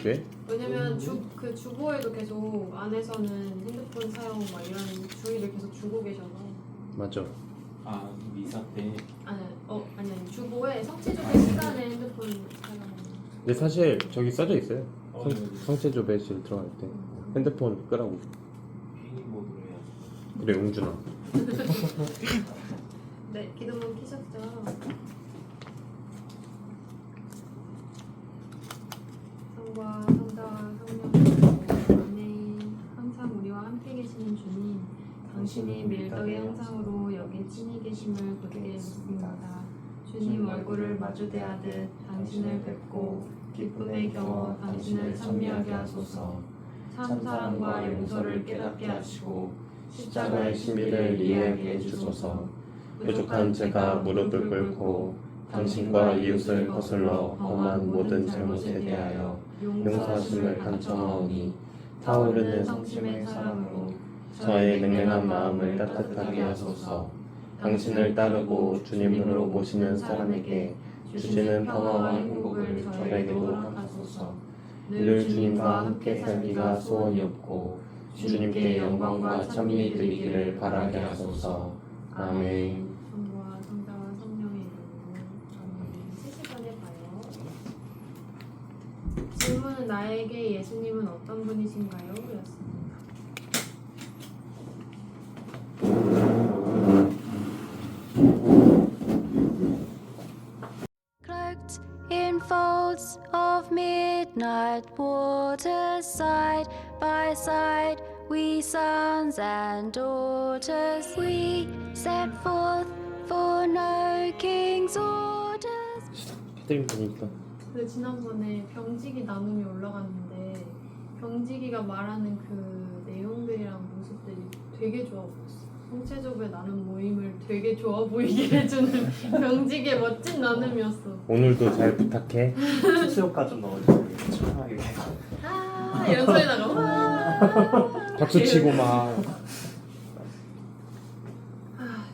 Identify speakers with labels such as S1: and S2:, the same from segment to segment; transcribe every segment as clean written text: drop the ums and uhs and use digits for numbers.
S1: 왜?
S2: 왜냐면 그 주보에도 계속 안에서는 핸드폰 사용 막 이런 주의를 계속 주고 계셔서.
S1: 맞아.
S3: 아 미사 때.
S2: 아니 주보에 성취조회 시간에 핸드폰 사용.
S1: 근데 사실 저기 써져 있어요.
S3: 네.
S1: 성체 조배실 들어갈 때 핸드폰 끄라고.
S3: 페이 모드로 해야지.
S1: 그래 용준아.
S2: 네, 기도문 키셨죠? 성과 성자와 성령으로 아멘. 항상 우리와 함께 계시는 주님, 당신이 밀덕의 형상으로 여기 친히 계심을 굳게 믿습니다. 주님 얼굴을 마주대하듯 당신을 뵙고 기쁨의 경어 당신을 찬미하게 하소서. 참 사랑과 용서를 깨닫게 하시고 십자가의 신비를 이해하게 해주소서.
S1: 부족한 제가 무릎을 꿇고 당신과 이웃을 거슬러 범한 모든 잘못에 대하여 용서하심을 간청하오니 타오르는 성심의 사랑으로 저의 냉랭한 마음을 따뜻하게 하소서. 당신을 따르고 주님으로 모시는 사람에게 주시는 평화와 행복을 저에게도 허락하소서. 늘 주님과 함께 살기가 소원이었고 주님께 영광과 찬미 드리기를 바라게 하소서. 아멘.
S2: 성부와 성자와 성령의 이름으로 아멘. 3시간에 봐요. 질문은 나에게 예수님은 어떤 분이신가요? 였습니다.
S4: Cloaked in folds of midnight waters, side by side, we sons and daughters, we set forth for no king's orders.
S1: 해드림 보니까
S2: 근데 지난번에 병지기 나눔이 올라갔는데 병지기가 말하는 그 내용들이랑 모습들이 되게 좋아 보였어. 성체조배 나눔 모임을 되게 좋아 보이게 해주는 병지기의 멋진 나눔이었어.
S1: 오늘도 잘 부탁해.
S3: 수요가 좀 넣어주세요. 시원하게.
S2: 이런 소리 나가 와.
S1: 박수 치고 막.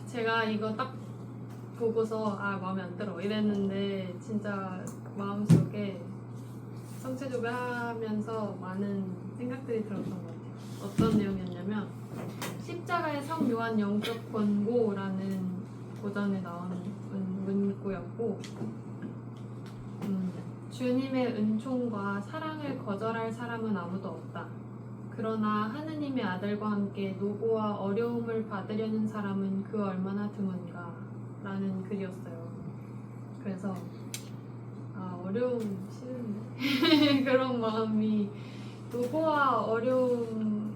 S2: 제가 이거 딱 보고서 마음에 안 들어 이랬는데 진짜 마음속에 성체조배 하면서 많은 생각들이 들었던 것 같아요. 어떤 내용이었냐면 십자가의 성 요한 영적 권고라는 고전에 나오는 문구였고 주님의 은총과 사랑을 거절할 사람은 아무도 없다. 그러나 하느님의 아들과 함께 노고와 어려움을 받으려는 사람은 그 얼마나 드문가 라는 글이었어요. 그래서 어려움 싫은데 그런 마음이 노고와 어려움을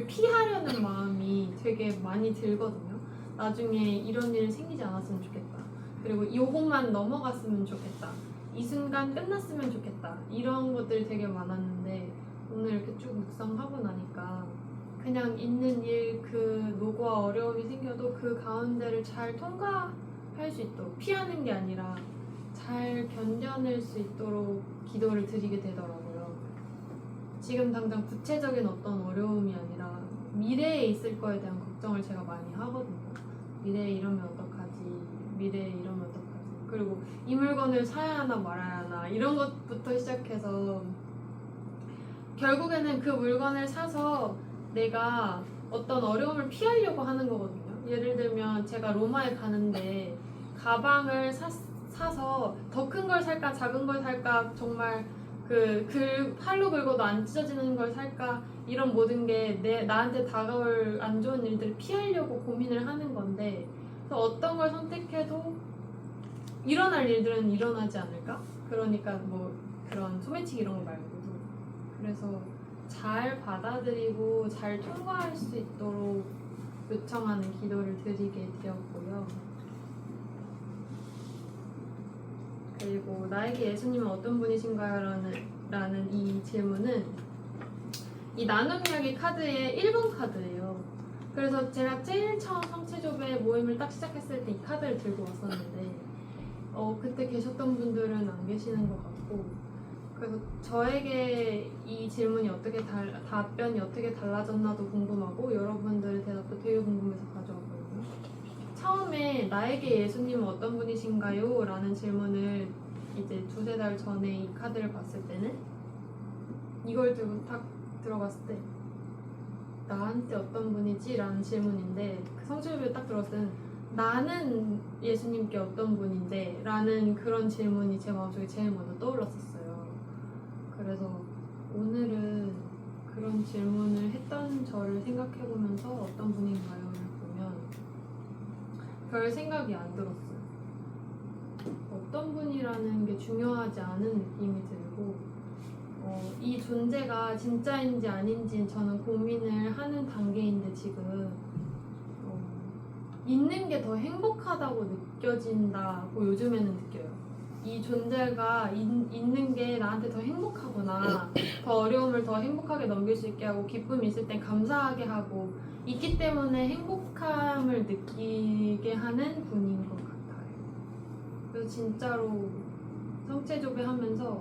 S2: 피하려는 마음이 되게 많이 들거든요. 나중에 이런 일 생기지 않았으면 좋겠다. 그리고 이것만 넘어갔으면 좋겠다. 이 순간 끝났으면 좋겠다. 이런 것들이 되게 많았는데 오늘 이렇게 쭉 묵상하고 나니까 그냥 있는 일, 그 노고와 어려움이 생겨도 그 가운데를 잘 통과할 수 있도록 피하는 게 아니라 잘 견뎌낼 수 있도록 기도를 드리게 되더라고요. 지금 당장 구체적인 어떤 어려움이 아니라 미래에 있을 거에 대한 걱정을 제가 많이 하거든요. 미래에 이러면 어떡하지? 미래에 이러면 어떡하지? 그리고 이 물건을 사야 하나 말아야 하나 이런 것부터 시작해서 결국에는 그 물건을 사서 내가 어떤 어려움을 피하려고 하는 거거든요. 예를 들면 제가 로마에 가는데 가방을 사서 더 큰 걸 살까 작은 걸 살까 정말 팔로 긁어도 안 찢어지는 걸 살까 이런 모든 게 나한테 다가올 안 좋은 일들을 피하려고 고민을 하는 건데 그래서 어떤 걸 선택해도 일어날 일들은 일어나지 않을까? 그러니까 뭐 그런 소매치기 이런 거 말고도 그래서 잘 받아들이고 잘 통과할 수 있도록 요청하는 기도를 드리게 되었고요. 그리고 나에게 예수님은 어떤 분이신가요? 라는 이 질문은 이 나눔 이야기 카드의 1번 카드예요. 그래서 제가 제일 처음 성체조배 모임을 딱 시작했을 때 이 카드를 들고 왔었는데 그때 계셨던 분들은 안 계시는 것 같고 그래서 저에게 이 질문이 답변이 어떻게 달라졌나도 궁금하고 여러분들의 대답도 되게 궁금해서 가져왔거든요. 처음에 나에게 예수님은 어떤 분이신가요? 라는 질문을 이제 2-3달 전에 이 카드를 봤을 때는 이걸 들고 딱 들어갔을 때 나한테 어떤 분이지? 라는 질문인데 그 성취를 딱 들었을 때는 나는 예수님께 어떤 분인데? 라는 그런 질문이 제 마음속에 제일 먼저 떠올랐었어요. 그래서 오늘은 그런 질문을 했던 저를 생각해보면서 어떤 분인가요를 보면 별 생각이 안 들었어요. 어떤 분이라는 게 중요하지 않은 느낌이 들고 이 존재가 진짜인지 아닌지 저는 고민을 하는 단계인데 지금 있는 게 더 행복하다고 느껴진다고 요즘에는 느껴요. 이 존재가 있는 게 나한테 더 행복하구나. 더 어려움을 더 행복하게 넘길 수 있게 하고 기쁨이 있을 땐 감사하게 하고 있기 때문에 행복함을 느끼게 하는 분인 것 같아요. 그래서 진짜로 성체조배 하면서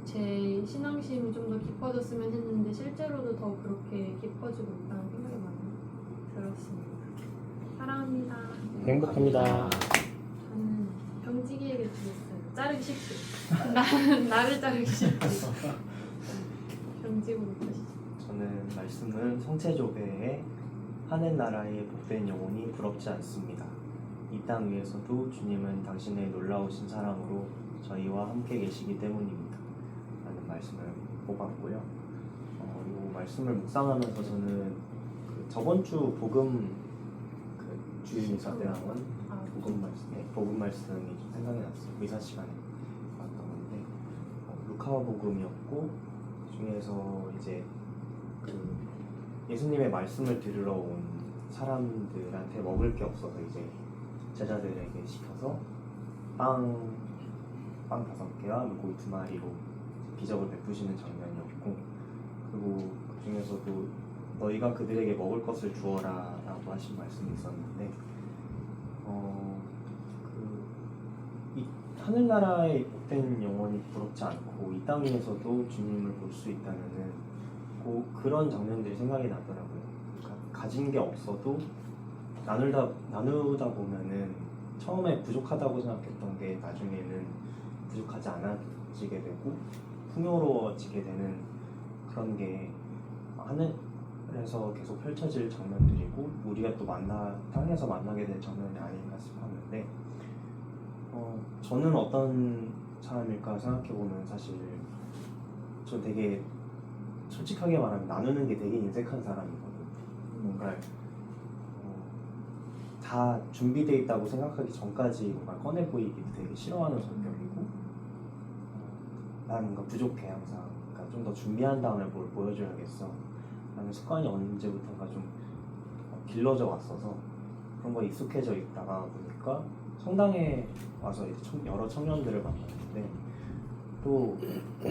S2: 제 신앙심이 좀 더 깊어졌으면 했는데 실제로도 더 그렇게 깊어지고 있다는 생각이 많이 들었습니다. 사랑합니다.
S1: 행복합니다.
S2: 저는 병지기에게 주었어요. 자르기 쉽게. 나를 자르기 쉽게. 병지고부터 시작.
S3: 저는 말씀은 성체조배에 하늘나라의 복된 영혼이 부럽지 않습니다. 이 땅 위에서도 주님은 당신의 놀라우신 사랑으로 저희와 함께 계시기 때문입니다. 라는 말씀을 뽑았고요. 이 말씀을 묵상하면서 저는 저번 주 복음 주일 미사 때 나온 복음 말씀이 좀 생각이 났어요. 미사 시간에 봤던 건데 루카복음이었고 그 중에서 이제 예수님의 말씀을 들으러 온 사람들한테 먹을 게 없어서 이제 제자들에게 시켜서 빵 5개와 물고기 2마리로 기적을 베푸시는 장면이었고, 그리고 그 중에서도 너희가 그들에게 먹을 것을 주어라 라고 하신 말씀이 있었는데 이 하늘나라의 복된 영혼이 부럽지 않고 이 땅 위에서도 주님을 볼 수 있다면은 그런 장면들이 생각이 나더라고요. 그러니까 가진 게 없어도 나누다 보면은 처음에 부족하다고 생각했던 게 나중에는 부족하지 않아지게 되고 풍요로워지게 되는 그런 게 하늘에서 계속 펼쳐질 장면들이고 우리가 또 땅에서 만나게 될 장면이 아닌가 싶었는데 저는 어떤 사람일까 생각해보면 사실 저 되게 솔직하게 말하면 나누는 게 되게 인색한 사람이거든요. 뭔가 다 준비되어 있다고 생각하기 전까지 뭔가 꺼내 보이기도 되게 싫어하는 성격이고 난 뭔가 부족해 항상. 그러니까 좀 더 준비한 다음에 뭘 보여줘야겠어 라는 습관이 언제부턴가 좀 길러져 왔어서 그런 거에 익숙해져 있다가 보니까 성당에 와서 이제 여러 청년들을 만났는데 또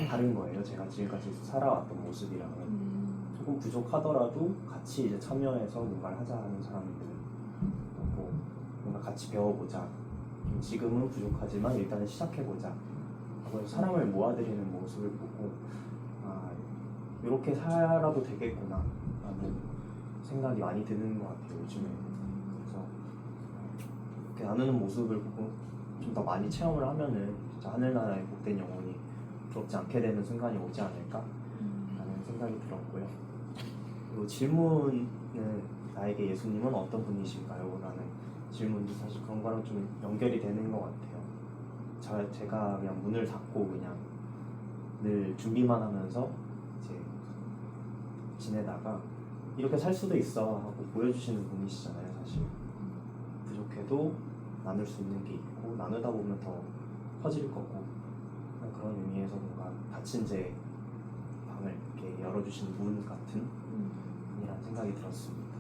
S3: 다른 거예요. 제가 지금까지 살아왔던 모습이랑은 조금 부족하더라도 같이 이제 참여해서 뭔가를 하자 하는 사람들, 뭔가 같이 배워보자. 지금은 부족하지만 일단은 시작해보자. 하고 사람을 모아드리는 모습을 보고 이렇게 살아도 되겠구나 라는 생각이 많이 드는 것 같아요. 요즘에. 그래서 이렇게 나누는 모습을 보고 좀 더 많이 체험을 하면은 진짜 하늘나라의 복된 영혼이 부럽지 않게 되는 순간이 오지 않을까 라는 생각이 들었고요. 그리고 질문은 나에게 예수님은 어떤 분이신가요? 라는 질문도 사실 그런 거랑 좀 연결이 되는 것 같아요. 제가 그냥 문을 닫고 그냥 늘 준비만 하면서 이제 지내다가 이렇게 살 수도 있어 하고 보여주시는 분이시잖아요. 사실 부족해도 나눌 수 있는 게 있고 나누다 보면 더 커질 거고 그런 의미에서 뭔가 닫힌 제 방을 이렇게 열어주시는 문 같은 분이라는 생각이 들었습니다.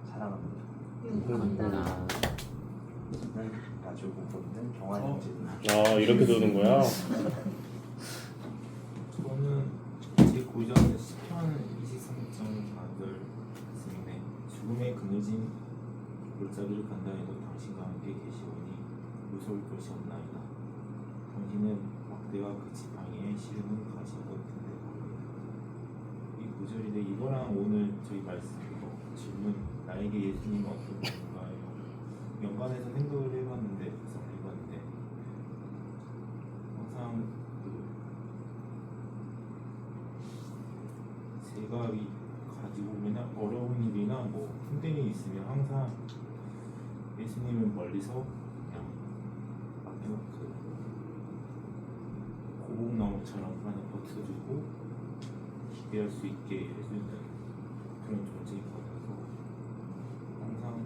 S3: 사랑합니다.
S2: 감사합니다.
S3: 저는 아주 보고 있는 경환 형제입니다.
S1: 이렇게 도는 거야?
S5: 저는 제 고전의 시편 23.4절 말씀인데 죽음의 그늘진 골짜기를 간다 해도 당신과 함께 계시오니 무서울 것이 없나이다. 당신은 막대와 그 지팡이에 시름은 가시것 같은데 이 구절인데 이거랑 오늘 저희 말씀 질문 나에게 예수님은 어떤 분인가요? 연관해서 생각을 해봤는데 항상 제가 가지고 오면 어려운 일이나 뭐 힘든 일이 있으면 항상 예수님은 멀리서 그냥 그 고목나무처럼 그냥 버텨주고 기대할 수 있게 해주는 그런 존재인 것 같아서 항상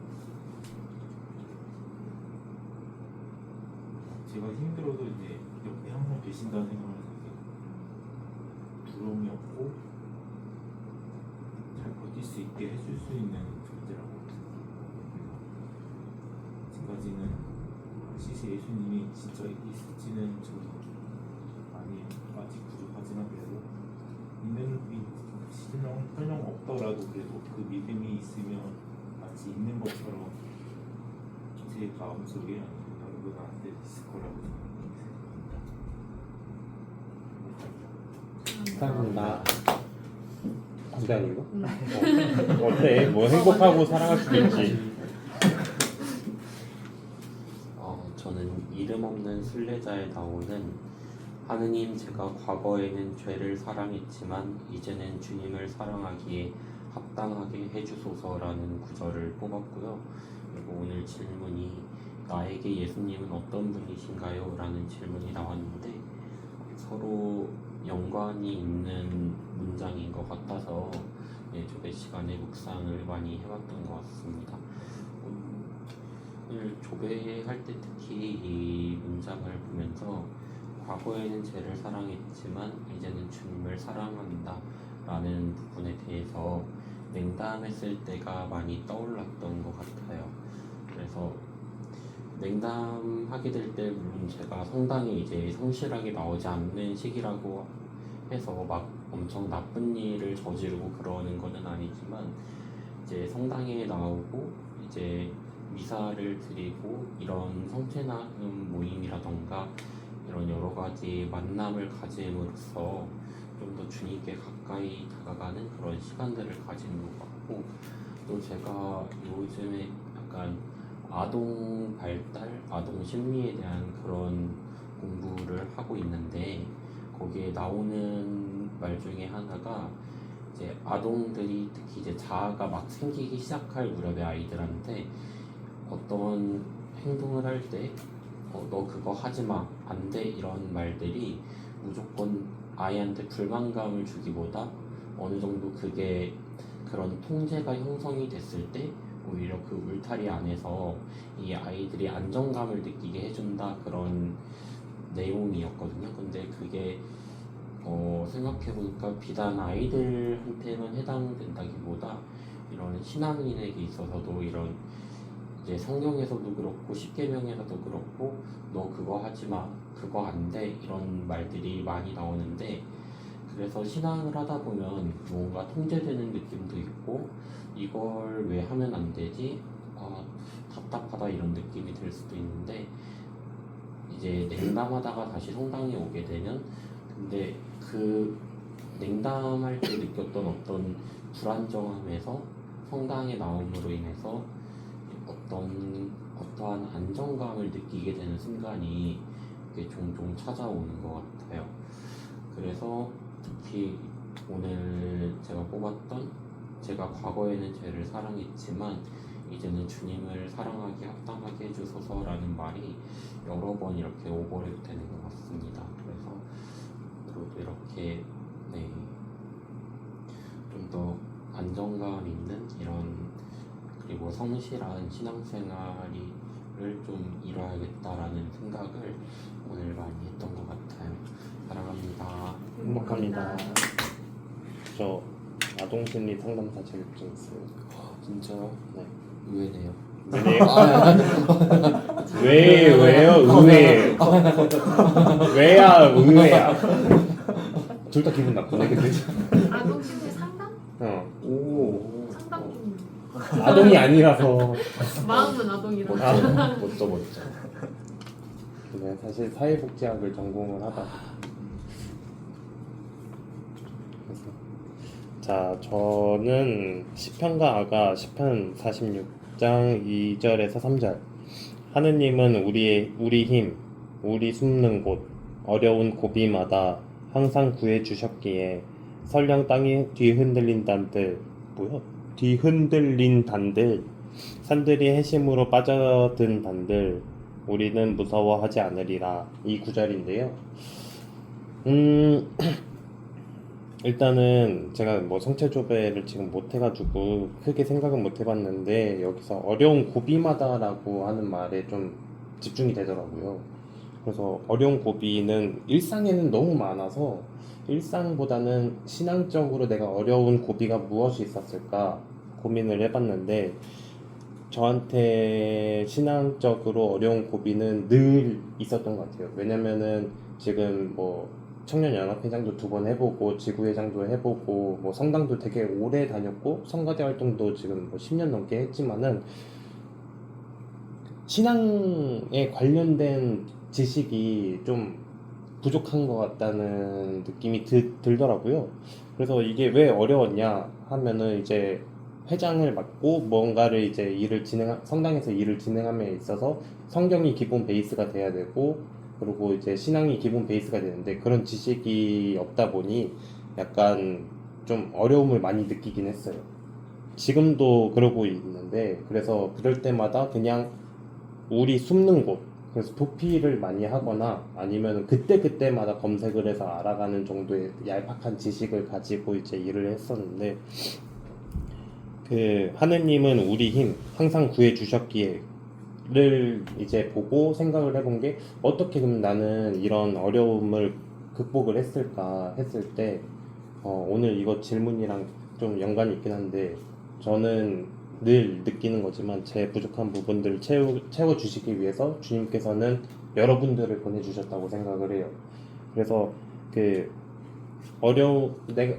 S5: 제가 힘들어도 이제 옆에 항상 계신다는 생각을 하게 두려움이 없고 잘 버틸 수 있게 해줄 수 있는 존재라고 지금까지는 시세 예수님이 진짜 있을지는 저도 많이 아직 부족하지만 그래도 믿는 설령 없더라도 그래도 그 믿음이 있으면 마치 있는 것처럼 제 마음속에 아니고 나한테 있을 거라고 생각합니다.
S1: 사랑합니다. 안돼 아니고? 어때? 뭐 행복하고 사랑할 수도 있지.
S6: 저는 이름 없는 순례자에 나오는 하느님, 제가 과거에는 죄를 사랑했지만 이제는 주님을 사랑하기에 합당하게 해주소서라는 구절을 뽑았고요. 그리고 오늘 질문이 나에게 예수님은 어떤 분이신가요? 라는 질문이 나왔는데 서로 연관이 있는 문장인 것 같아서 조배 시간에 묵상을 많이 해봤던 것 같습니다. 오늘 조배할 때 특히 이 문장을 보면서 과거에는 죄를 사랑했지만 이제는 주님을 사랑한다 라는 부분에 대해서 냉담했을 때가 많이 떠올랐던 것 같아요. 그래서 냉담하게 될 때 물론 제가 성당에 이제 성실하게 나오지 않는 시기라고 해서 막 엄청 나쁜 일을 저지르고 그러는 거는 아니지만 이제 성당에 나오고 이제 미사를 드리고 이런 성체나눔 모임이라던가 이런 여러 가지 만남을 가짐으로써 좀 더 주님께 가까이 다가가는 그런 시간들을 가지는 것 같고, 또 제가 요즘에 약간 아동 발달, 아동 심리에 대한 그런 공부를 하고 있는데 거기에 나오는 말 중에 하나가 이제 아동들이 특히 이제 자아가 막 생기기 시작할 무렵의 아이들한테 어떤 행동을 할 때 너 그거 하지마, 안 돼, 이런 말들이 무조건 아이한테 불만감을 주기보다 어느 정도 그게 그런 통제가 형성이 됐을 때 오히려 그 울타리 안에서 이 아이들이 안정감을 느끼게 해준다, 그런 내용이었거든요. 근데 그게 생각해보니까 비단 아이들한테만 해당된다기보다 이런 신앙인에게 있어서도 이런 이제 성경에서도 그렇고 십계명에서도 그렇고 너 그거 하지마, 그거 안 돼, 이런 말들이 많이 나오는데, 그래서 신앙을 하다 보면 뭔가 통제되는 느낌도 있고 이걸 왜 하면 안 되지? 답답하다, 이런 느낌이 들 수도 있는데 이제 냉담하다가 다시 성당에 오게 되면 근데 그 냉담할 때 느꼈던 어떤 불안정함에서 성당에 나옴으로 인해서 어떠한 안정감을 느끼게 되는 순간이 종종 찾아오는 것 같아요. 그래서 특히 오늘 제가 뽑았던 제가 과거에는 죄를 사랑했지만 이제는 주님을 사랑하기 합당하게 해주소서라는 말이 여러 번 이렇게 오버랩 되는 것 같습니다. 그래서 앞으로도 이렇게 좀 더 안정감 있는 이런 그리고 성실한 신앙생활을 좀 이뤄야겠다라는 생각을 오늘 많이 했던 것 같아요. 사랑합니다.
S1: 행복합니다. 저 아동심리 상담사 자격증 있어요.
S6: 진짜요?
S1: 네.
S6: 의외네요.
S1: 왜요? 의외예요. 왜야? 의외야. 둘 다 기분 나쁘네, 근데.
S2: 아동 심리 상담?
S1: 오.
S2: 상담 좀.
S1: 아동이 아니라서.
S2: 마음은 아동이라.
S6: 멋져.
S1: 네, 사실 사회복지학을 전공을 하다. 그래서 자, 저는 시편과 아가 시편 46장 2절에서 3절. 하느님은 우리 힘, 우리 숨는 곳, 어려운 고비마다 항상 구해 주셨기에 설령 땅이 뒤흔들린 단들 뭐야? 뒤흔들린 단들 산들이 해심으로 빠져든 단들 우리는 무서워하지 않으리라 이 구절인데요. 일단은 제가 뭐 성체조배를 지금 못 해가지고 크게 생각은 못 해봤는데 여기서 어려운 고비마다라고 하는 말에 좀 집중이 되더라고요. 그래서 어려운 고비는 일상에는 너무 많아서 일상보다는 신앙적으로 내가 어려운 고비가 무엇이 있었을까 고민을 해봤는데 저한테 신앙적으로 어려운 고비는 늘 있었던 것 같아요. 왜냐면은 지금 뭐 청년연합회장도 2번 해보고 지구회장도 해보고 뭐 성당도 되게 오래 다녔고 성가대 활동도 지금 뭐 10년 넘게 했지만은 신앙에 관련된 지식이 좀 부족한 것 같다는 느낌이 들더라고요. 그래서 이게 왜 어려웠냐 하면은 이제 회장을 맡고 뭔가를 이제 성당에서 일을 진행함에 있어서 성경이 기본 베이스가 돼야 되고 그리고 이제 신앙이 기본 베이스가 되는데 그런 지식이 없다 보니 약간 좀 어려움을 많이 느끼긴 했어요. 지금도 그러고 있는데 그래서 그럴 때마다 그냥 우리 숨는 곳 그래서 도피를 많이 하거나 아니면 그때마다 검색을 해서 알아가는 정도의 얄팍한 지식을 가지고 이제 일을 했었는데 그 하느님은 우리 힘 항상 구해 주셨기에를 이제 보고 생각을 해본 게 어떻게 그럼 나는 이런 어려움을 극복을 했을까 했을 때 오늘 이거 질문이랑 좀 연관이 있긴 한데 저는 늘 느끼는 거지만 제 부족한 부분들을 채워주시기 위해서 주님께서는 여러분들을 보내주셨다고 생각을 해요. 그래서 그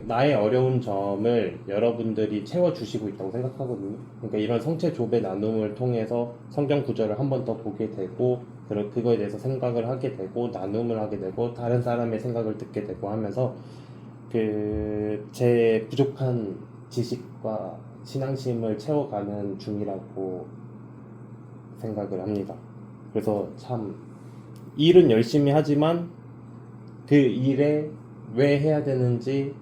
S1: 나의 어려운 점을 여러분들이 채워주시고 있다고 생각하거든요. 그러니까 이런 성체조배 나눔을 통해서 성경 구절을 한 번 더 보게 되고 그거에 대해서 생각을 하게 되고 나눔을 하게 되고 다른 사람의 생각을 듣게 되고 하면서 제 부족한 지식과 신앙심을 채워가는 중이라고 생각을 합니다. 그래서 참 일은 열심히 하지만 그 일에 왜 해야 되는지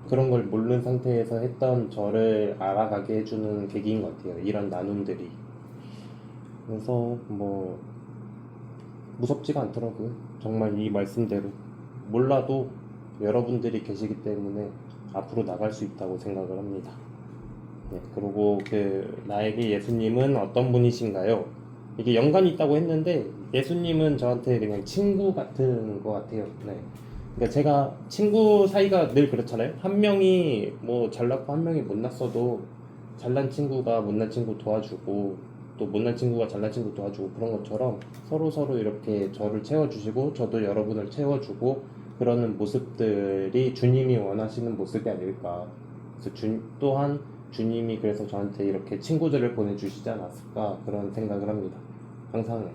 S1: 그런 걸 모르는 상태에서 했던 저를 알아가게 해주는 계기인 것 같아요. 이런 나눔들이. 그래서 뭐 무섭지가 않더라고요. 정말 이 말씀대로 몰라도 여러분들이 계시기 때문에 앞으로 나갈 수 있다고 생각을 합니다. 네, 그리고 나에게 예수님은 어떤 분이신가요? 이게 연관이 있다고 했는데 예수님은 저한테 그냥 친구 같은 것 같아요. 네. 그러니까 제가 친구 사이가 늘 그렇잖아요. 한 명이 뭐 잘났고 한 명이 못났어도 잘난 친구가 못난 친구 도와주고 또 못난 친구가 잘난 친구 도와주고 그런 것처럼 서로 이렇게 저를 채워주시고 저도 여러분을 채워주고 그러는 모습들이 주님이 원하시는 모습이 아닐까. 그래서 또한 주님이 그래서 저한테 이렇게 친구들을 보내주시지 않았을까 그런 생각을 합니다. 항상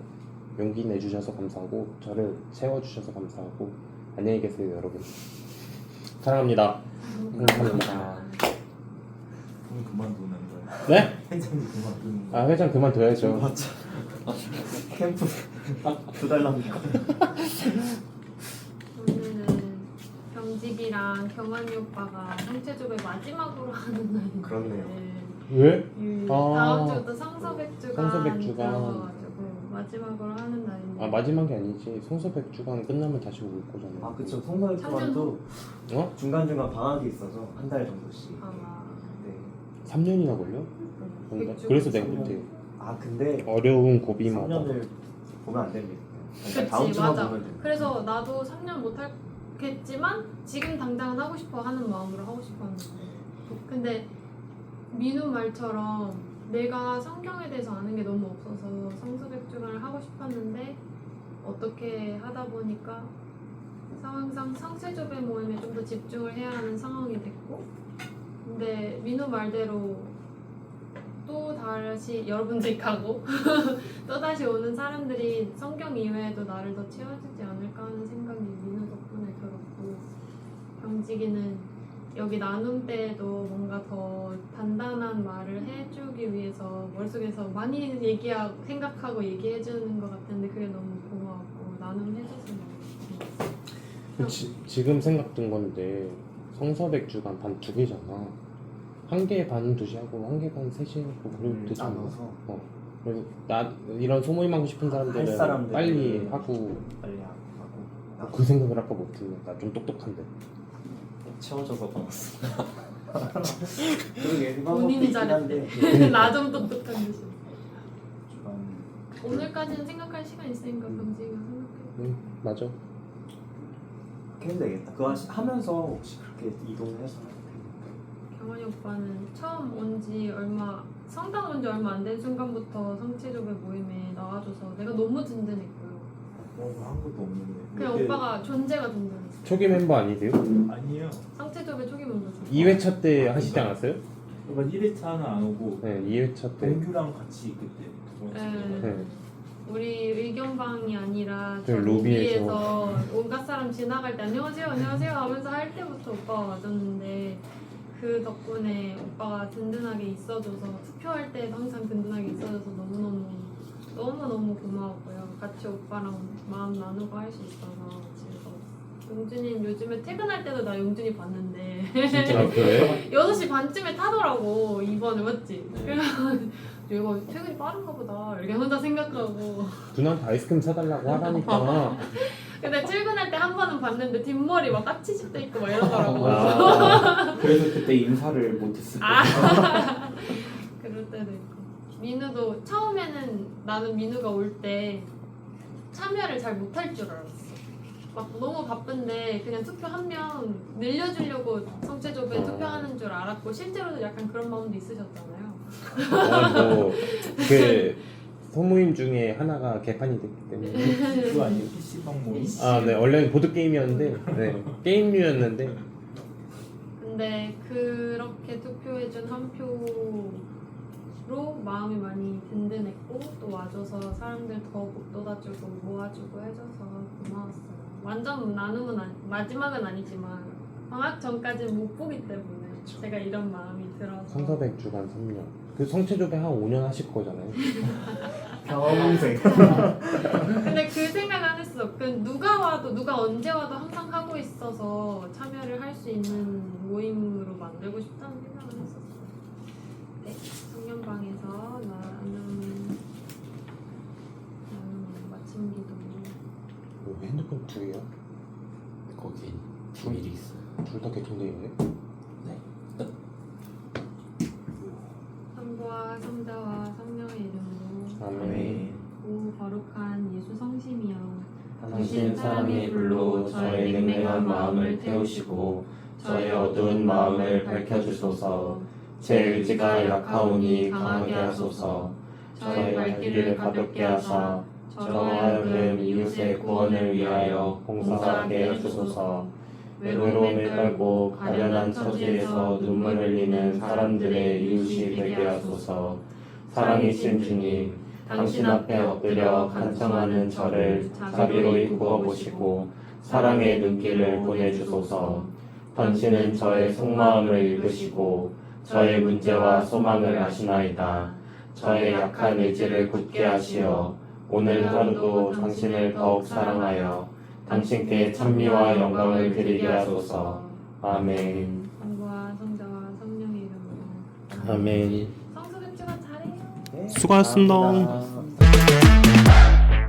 S1: 용기 내주셔서 감사하고 저를 채워주셔서 감사하고 안녕히 계세요 여러분. 사랑합니다. 감사합니다.
S5: 그럼 그만두는 거야.
S1: 네?
S5: 회장이 그만두는 거야.
S1: 아 회장 그만둬야죠.
S3: 맞죠. 캠프 2달 남은 거.
S2: 오늘은 경직이랑 경환이 오빠가 성체조배 마지막으로 하는 날인데
S3: 그렇네요.
S1: 왜?
S2: 다음 주부터 성서백주간
S1: 성서백주간.
S2: 들어가가지고 마지막으로 하는 날인데
S1: 아 마지막이 아니지. 성서백주간 끝나면 다시 올 거잖아요.
S3: 아 그쵸. 성서백주간도
S1: 어?
S3: 중간중간 방학이 있어서 한 달 정도씩.
S2: 아마
S3: 네.
S1: 3년이나 걸려? 그런가? 그래서 내가 못해.
S3: 아 근데
S1: 어려운 고비마다.
S3: 3년을 보면 안 됩니다. 그러니까
S2: 그치
S3: 다음 주만
S2: 맞아.
S3: 보면 됩니다.
S2: 그래서 나도 3년 못하겠지만 지금 당장은 하고 싶어 하는 마음으로 하고 싶었는데 근데 민우 말처럼 내가 성경에 대해서 아는 게 너무 없어서 성서백주간을 하고 싶었는데 어떻게 하다 보니까 상황상 성체조배 모임에 좀 더 집중을 해야 하는 상황이 됐고 근데 민우 말대로 또 다시 여러분들 가고 또 다시 오는 사람들이 성경 이외에도 나를 더 채워주지 않을까 하는 생각이 민우 덕분에 들었고 경직이는 여기 나눔 때에도 뭔가 더 단단한 말을 해주기 위해서 머릿속에서 많이 얘기하고 생각하고 얘기해주는 것 같은데 그게 너무 고마웠고 나눔 해줘서 너무 고마웠어.
S1: 지금 생각 든 건데 성서백 주간 반 2개잖아. 1개 반 2시 하고 1개 반 3시 하고 그래도 되지 않나?
S3: 나눠서
S1: 그래서 나 이런 소모임 하고 싶은 사람들은
S3: 할 사람들은
S1: 빨리 하고
S3: 빨리 하고
S1: 그 생각을 아까 못했네. 나 좀 똑똑한데.
S6: 채워져서 받았어.
S3: 그러게 그 방법도
S2: 본인이
S3: 있긴
S2: 잘했대.
S3: 한데
S2: 나 좀 똑똑한 듯이.
S3: 주간
S2: 오늘까지는 생각할 시간 있으니까 병진이가 생각해.
S1: 응, 맞아.
S3: 그렇게 해도 되겠다. 그거 하면서 혹시 그렇게 이동해서
S2: 경환이 오빠는 처음 성당 온 지 얼마 안 된 순간부터 성체조배 모임에 나와줘서 내가 너무 든든했고요.
S5: 한 것도 없는데.
S2: 그냥
S5: 그때-
S2: 오빠가 존재가 든든했어.
S1: 초기 member 아니세요?
S5: 아니에요.
S2: 성체조배 초기 멤버죠.
S1: 2회차 때 하시지 않았어요?
S5: 그러니까 1회차는 안 오고
S1: 네, 2회차 때.
S5: 동규랑 같이 그때 두 번째
S2: 네.
S1: 네.
S2: 우리 의견방이 아니라
S1: 그
S2: 저
S1: 로비에서.
S2: 로비에서 온갖 사람 지나갈 때 안녕하세요 안녕하세요 하면서 할 때부터 오빠가 와줬는데 그 덕분에 오빠가 든든하게 있어줘서 투표할 때도 항상 든든하게 있어줘서 너무너무 고마웠고요. 같이 오빠랑 마음 나누고 할 수 있어서 즐거웠어. 용준이는 요즘에 퇴근할 때도 나 용준이 봤는데
S1: 아, 그래요?
S2: 6시 반쯤에 타더라고 이번에 맞지?
S6: 네.
S2: 그래서 얘가 퇴근이 빠른가 보다 이렇게 혼자 생각하고
S1: 누나한테 아이스크림 사달라고 하라니까.
S2: 근데 출근할 때 한 번은 봤는데 뒷머리 막 깍지집도 있고 막 이러더라고.
S6: 그래서 그때 인사를 못했을 거예요.
S2: 그럴 때도 있고. 민우도 처음에는 나는 민우가 올 때 참여를 잘 못할 줄 알았어. 막 너무 바쁜데 그냥 투표 한 명 늘려주려고 성체조배 투표하는 줄 알았고 실제로도 약간 그런 마음도 있으셨잖아요.
S1: 그 소모임 중에 하나가 개판이 됐기 때문에.
S5: 그거 아니에요? PC방 모임?
S1: 아, 네. 원래는 보드 게임이었는데, 네. 게임류였는데.
S2: 근데 그렇게 투표해준 한 표로 마음이 많이 든든했고 또 와줘서 사람들 더 북돋아주고 모아주고 해줘서 고마웠어요. 완전 나눔은 마지막은 아니지만 방학 전까지는 못 보기 때문에 제가 이런 마음이 들어서
S1: 성서백 주간 3년. 그 성체조배 한 5년 하실 거잖아요.
S3: 평생
S2: 근데 그 생각 안 했어. 그 누가 와도 누가 언제 와도 항상 하고 있어서 참여를 할 수 있는 모임으로 만들고 싶다는 생각을 했었어. 네, 청년방에서 나는 마침 기도.
S1: 왜 핸드폰 2개야?
S6: 거기 비밀이 있어요.
S1: 둘 다 개통돼 있네?
S2: 성부와 성자와 성령의 이름으로
S1: 아멘.
S2: 오 거룩한 예수 성심이여
S6: 당신 사랑의 불로 저의 냉랭한 마음을 태우시고 저의 어두운 마음을 밝혀주소서. 제 의지가 약하오니 강하게 하소서. 저의 발길을 가볍게 하사 저로 하여금 이웃의 구원을 위하여 봉사하게 해주소서. 외로움을 떨고 가련한 처지에서 눈물 흘리는 사람들의 이웃이 되게 하소서. 사랑이신 주님, 당신 앞에 엎드려 간청하는 저를 자비로이 구워보시고 사랑의 눈길을 보내주소서. 당신은 저의 속마음을 읽으시고 저의 문제와 소망을 아시나이다. 저의 약한 의지를 굳게 하시어 오늘 하루도 당신을 더욱 사랑하여 당신께 찬미와 영광을 드리게 하소서. 아멘.
S2: 성부와 성자와 성령의 이름으로
S1: 아멘.
S2: 성수백주가 잘해요.
S3: 네,
S1: 수고하셨습니다.
S3: 감사합니다.